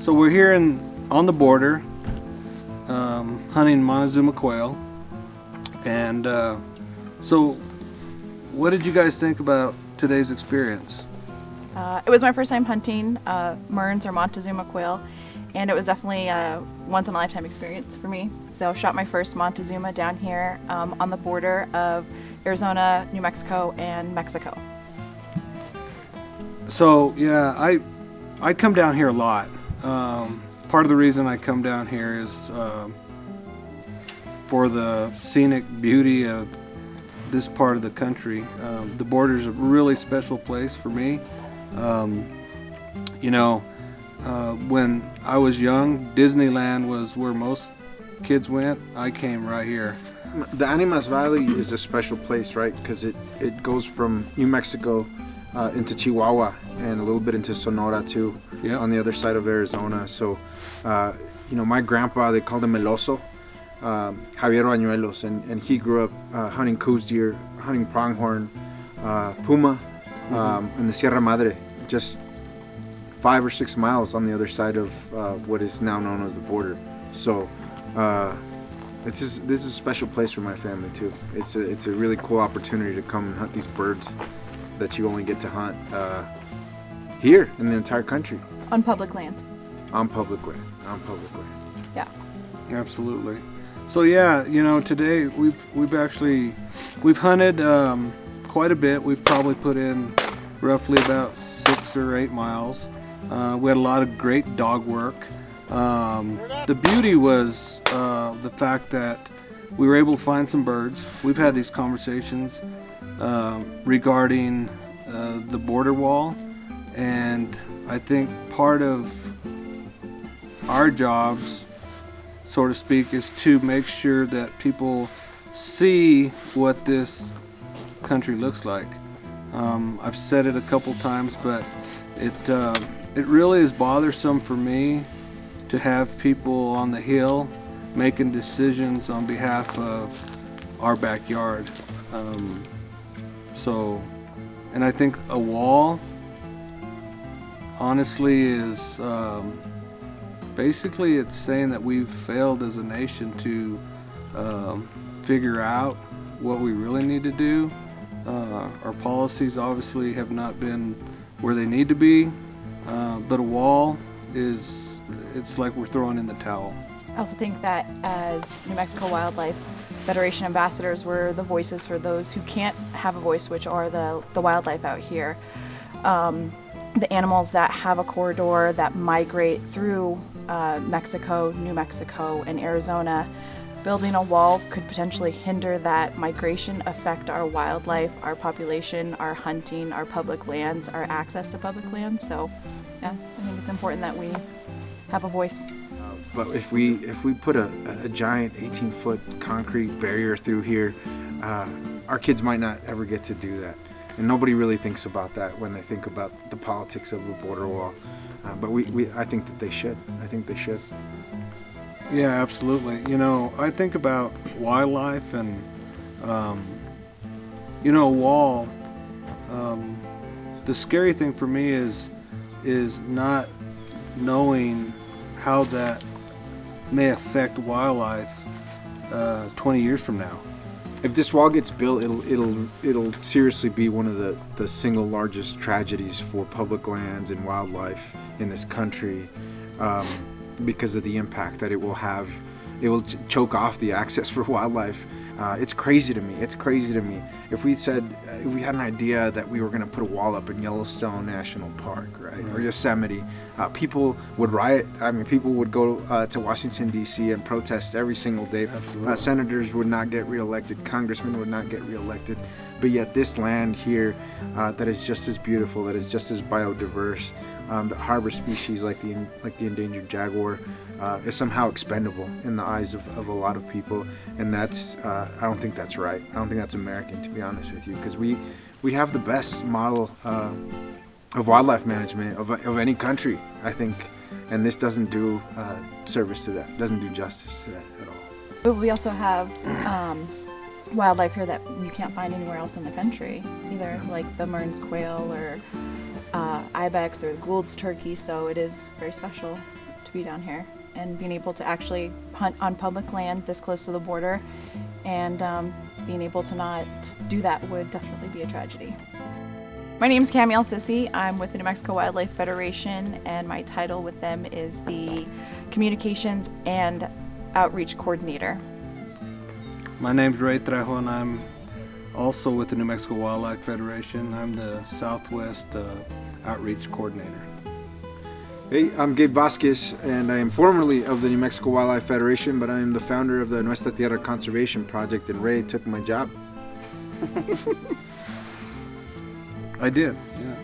So we're here on the border, hunting Montezuma quail. And so what did you guys think about today's experience? It was my first time hunting Mearns or Montezuma quail, and it was definitely a once-in-a-lifetime experience for me. So I shot my first Montezuma down here on the border of Arizona, New Mexico, and Mexico. So yeah, I come down here a lot. Part of the reason I come down here is for the scenic beauty of this part of the country. The border is a really special place for me. When I was young, Disneyland was where most kids went. I came right here. The Animas Valley is a special place, right? Because it goes from New Mexico into Chihuahua and a little bit into Sonora too, on the other side of Arizona. So, my grandpa, they called him El Oso, Javier Bañuelos, and he grew up hunting coos deer, hunting pronghorn, puma, in the Sierra Madre, just 5 or 6 miles on the other side of what is now known as the border. So this is a special place for my family too. It's a really cool opportunity to come and hunt these birds that you only get to hunt here in the entire country. On public land. On public land. Yeah. Absolutely. So yeah, today we've hunted quite a bit. We've probably put in roughly about 6 or 8 miles. We had a lot of great dog work. The beauty was the fact that we were able to find some birds. We've had these conversations regarding the border wall, and I think part of our jobs, so to speak, is to make sure that people see what this country looks like. I've said it a couple times, but it really is bothersome for me to have people on the Hill making decisions on behalf of our backyard. And I think a wall, honestly, is basically it's saying that we've failed as a nation to figure out what we really need to do. Our policies obviously have not been where they need to be, but a wall it's like we're throwing in the towel. I also think that as New Mexico Wildlife Federation ambassadors, we're the voices for those who can't have a voice, which are the wildlife out here. The animals that have a corridor that migrate through Mexico, New Mexico, and Arizona. Building a wall could potentially hinder that migration, affect our wildlife, our population, our hunting, our public lands, our access to public lands. So, yeah, I think it's important that we have a voice. But if we put a giant 18-foot concrete barrier through here, our kids might not ever get to do that. And nobody really thinks about that when they think about the politics of a border wall. But I think that they should. I think they should. Yeah, absolutely. I think about wildlife and, a wall. The scary thing for me is not knowing how that may affect wildlife 20 years from now. If this wall gets built, it'll seriously be one of the single largest tragedies for public lands and wildlife in this country, because of the impact that it will have. It will choke off the access for wildlife. It's crazy to me. If we had an idea that we were going to put a wall up in Yellowstone National Park, right, or Yosemite, people would riot. I mean, people would go to Washington, D.C. and protest every single day. Senators would not get reelected. Congressmen would not get reelected. But yet this land here that is just as beautiful, that is just as biodiverse, that harbors species like the endangered jaguar, is somehow expendable in the eyes of a lot of people, and that's I don't think that's right. I don't think that's American, to be honest with you, because we have the best model of wildlife management of any country, I think, and this doesn't do service to that, doesn't do justice to that at all. But we also have wildlife here that you can't find anywhere else in the country, either like the Mearns quail or ibex or Gould's turkey, so it is very special to be down here, and being able to actually hunt on public land this close to the border, and being able to not do that would definitely be a tragedy. My name is Cami Al-Sissi. I'm with the New Mexico Wildlife Federation, and my title with them is the Communications and Outreach Coordinator. My name's Ray Trejo, and I'm also with the New Mexico Wildlife Federation. I'm the Southwest Outreach Coordinator. Hey, I'm Gabe Vasquez, and I am formerly of the New Mexico Wildlife Federation, but I am the founder of the Nuestra Tierra Conservation Project, and Ray took my job. I did, yeah.